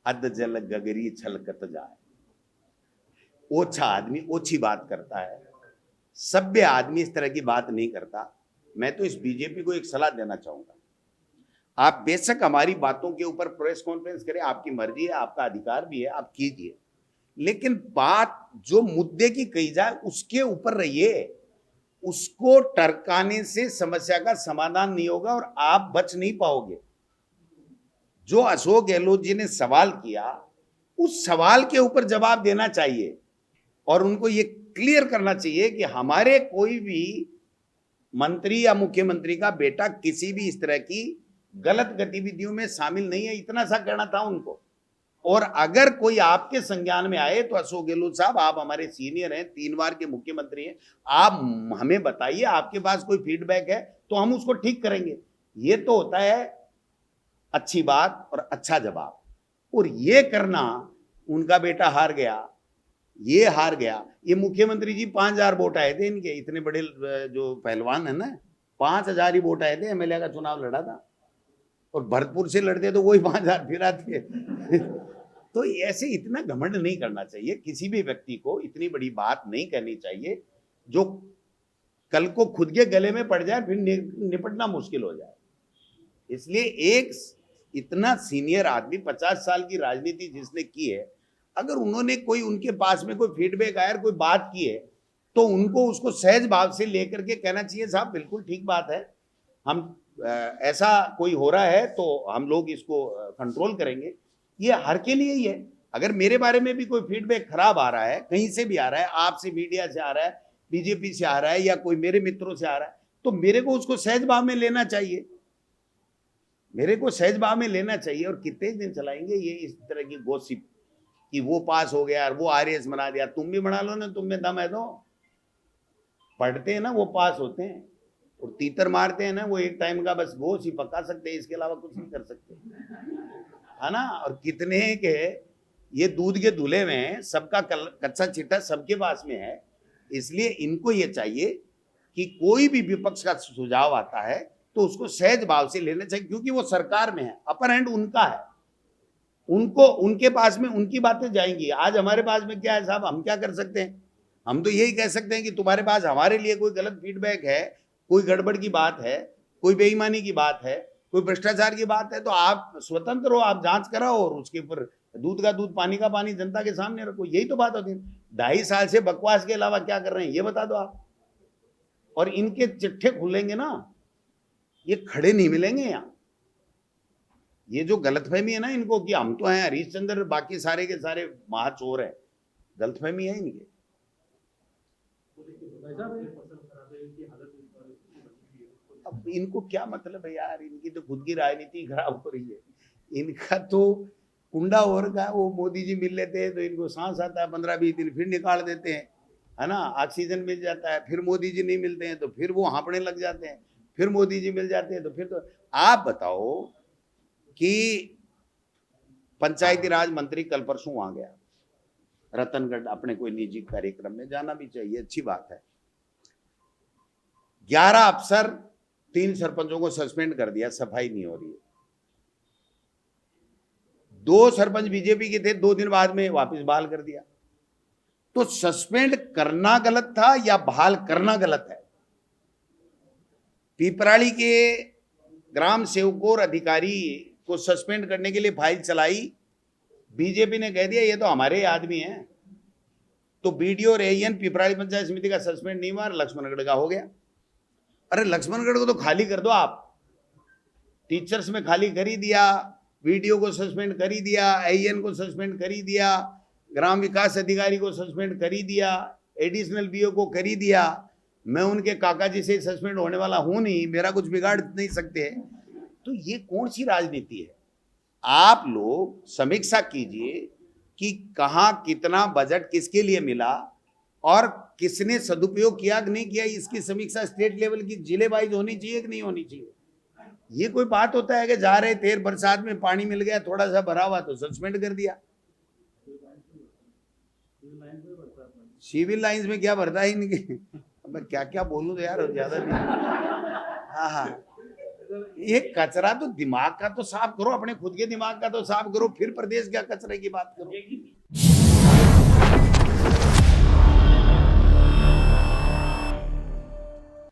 अध जल गगरी छलकत जाए। ओछा आदमी ओछी बात करता है, सभ्य आदमी इस तरह की बात नहीं करता। मैं तो इस बीजेपी को एक सलाह देना चाहूंगा, आप बेशक हमारी बातों के ऊपर प्रेस कॉन्फ्रेंस करें, आपकी मर्जी है, आपका अधिकार भी है, आप कीजिए, लेकिन बात जो मुद्दे की कही जाए उसके ऊपर रहिए। उसको टरकाने से समस्या का समाधान नहीं होगा और आप बच नहीं पाओगे। जो अशोक गहलोत जी ने सवाल किया, उस सवाल के ऊपर जवाब देना चाहिए और उनको ये क्लियर करना चाहिए कि हमारे कोई भी मंत्री या मुख्यमंत्री का बेटा किसी भी इस तरह की गलत गतिविधियों में शामिल नहीं है, इतना सा कहना था उनको। और अगर कोई आपके संज्ञान में आए तो अशोक गहलोत साहब, आप हमारे सीनियर हैं, 3 बार के मुख्यमंत्री हैं, आप हमें बताइए, आपके पास कोई फीडबैक है तो हम उसको ठीक करेंगे। ये तो होता है अच्छी बात और अच्छा जवाब। और ये करना, उनका बेटा हार गया, ये हार गया। ये मुख्यमंत्री जी 5000 वोट आए थे इनके, इतने बड़े जो पहलवान है ना, 5000 ही वोट आए थे, एमएलए का चुनाव लड़ा था, और भरतपुर से लड़ते तो वही 5000 फिर आते। तो ऐसे इतना घमंड नहीं करना चाहिए, किसी भी व्यक्ति को इतनी बड़ी बात नहीं कहनी चाहिए जो कल को खुद के गले में पड़ जाए, फिर निपटना मुश्किल हो जाए। इसलिए एक इतना सीनियर आदमी, 50 साल की राजनीति जिसने की है, अगर उन्होंने कोई, उनके पास में कोई फीडबैक आया, कोई बात की है, तो उनको उसको सहज भाव से लेकर के कहना चाहिए, साहब बिल्कुल ठीक बात है, हम ऐसा कोई हो रहा है तो हम लोग इसको कंट्रोल करेंगे। ये हर के लिए ही है। अगर मेरे बारे में भी कोई फीडबैक खराब आ रहा है, कहीं से भी आ रहा है, आपसे, मीडिया से आ रहा है, बीजेपी से आ रहा है, या कोई मेरे मित्रों से आ रहा है, तो मेरे को उसको सहज भाव में लेना चाहिए, मेरे को सहज भाव में लेना चाहिए। और कितने दिन चलाएंगे ये इस तरह की गॉसिप कि वो पास हो गया, वो आरएस बना दिया, तुम भी बना लो ना, तुम में दम है तो। पढ़ते हैं ना वो पास होते हैं, और तीतर मारते हैं ना वो एक टाइम का बस गोश्त ही पका सकते हैं, इसके अलावा कुछ नहीं कर सकते, है ना। और कितने के ये दूध के दूल्हे में, सबका कच्चा चिट्ठा सबके पास में है। इसलिए इनको ये चाहिए कि कोई भी विपक्ष का सुझाव आता है तो उसको सहज भाव से लेना चाहिए, क्योंकि वो सरकार में है, अपर हैंड उनका है, उनको, उनके पास में उनकी बातें जाएंगी। आज हमारे पास में क्या है साहब, हम क्या कर सकते हैं? हम तो यही कह सकते हैं कि तुम्हारे पास हमारे लिए कोई गलत फीडबैक है, कोई गड़बड़ की बात है, कोई बेईमानी की बात है, कोई भ्रष्टाचार की बात है, तो आप स्वतंत्र हो, आप जांच कराओ और उसके ऊपर दूध का दूध, पानी का पानी जनता के सामने रखो। यही तो बात होती है। 2.5 साल से बकवास के अलावा क्या कर रहे हैं ये बता दो आप। और इनके चिट्ठे खुलेंगे ना, ये खड़े नहीं मिलेंगे यहाँ। ये जो गलतफहमी है ना इनको कि हम तो हैं हरीशचंद्र, बाकी सारे के सारे महाचोर हैं, गलतफहमी है इनके। अब इनको क्या मतलब है यार, इनकी तो खुद की राजनीति खराब हो रही है। इनका तो कुंडा हो रखा है, वो मोदी जी मिल लेते हैं तो इनको सांस आता है, 15-20 दिन फिर निकाल देते हैं, है ना। ऑक्सीजन मिल जाता है, फिर मोदी जी नहीं मिलते हैं तो फिर वो हाँपने लग जाते हैं, फिर मोदी जी मिल जाते हैं तो फिर तो। आप बताओ कि पंचायती राज मंत्री कल परसों वहां गया रतनगढ़, अपने कोई निजी कार्यक्रम में, जाना भी चाहिए, अच्छी बात है। 11 अफसर, 3 सरपंचों को सस्पेंड कर दिया, सफाई नहीं हो रही है। 2 सरपंच बीजेपी के थे, 2 दिन बाद में वापस बहाल कर दिया। तो सस्पेंड करना गलत था या बहाल करना गलत है? पिपराड़ी के ग्राम सेवकों और अधिकारी को सस्पेंड करने के लिए फाइल चलाई, बीजेपी ने कह दिया ये तो हमारे आदमी हैं, तो बीडीओ और एईएन पिपराड़ी पंचायत समिति का सस्पेंड नहीं हुआ, लक्ष्मणगढ़ का हो गया। अरे लक्ष्मणगढ़ को तो खाली कर दो आप, टीचर्स में खाली कर ही दिया, वीडियो को सस्पेंड कर ही दिया, एईएन को सस्पेंड कर ही दिया, ग्राम विकास अधिकारी को सस्पेंड कर ही दिया, एडिशनल बीओ को कर ही दिया। मैं उनके काका जी से सस्पेंड होने वाला हूं नहीं, मेरा कुछ बिगाड़ नहीं सकते। तो ये कौन सी राजनीति है? आप लोग समीक्षा कीजिए कि कहां कितना बजट किसके लिए मिला और किसने सदुपयोग किया कि नहीं किया, इसकी समीक्षा स्टेट लेवल की जिले वाइज होनी चाहिए कि नहीं होनी चाहिए। ये कोई बात होता है कि जा रहे थे, बरसात में पानी मिल गया, थोड़ा सा भरा हुआ तो सस्पेंड कर दिया। सिविल लाइंस में क्या भरता है इनके? मैं क्या क्या बोलूं तो यार ज्यादा नहीं। हाँ हाँ, ये कचरा तो दिमाग का तो साफ करो, अपने खुद के दिमाग का तो साफ करो, फिर प्रदेश का कचरे की बात करो।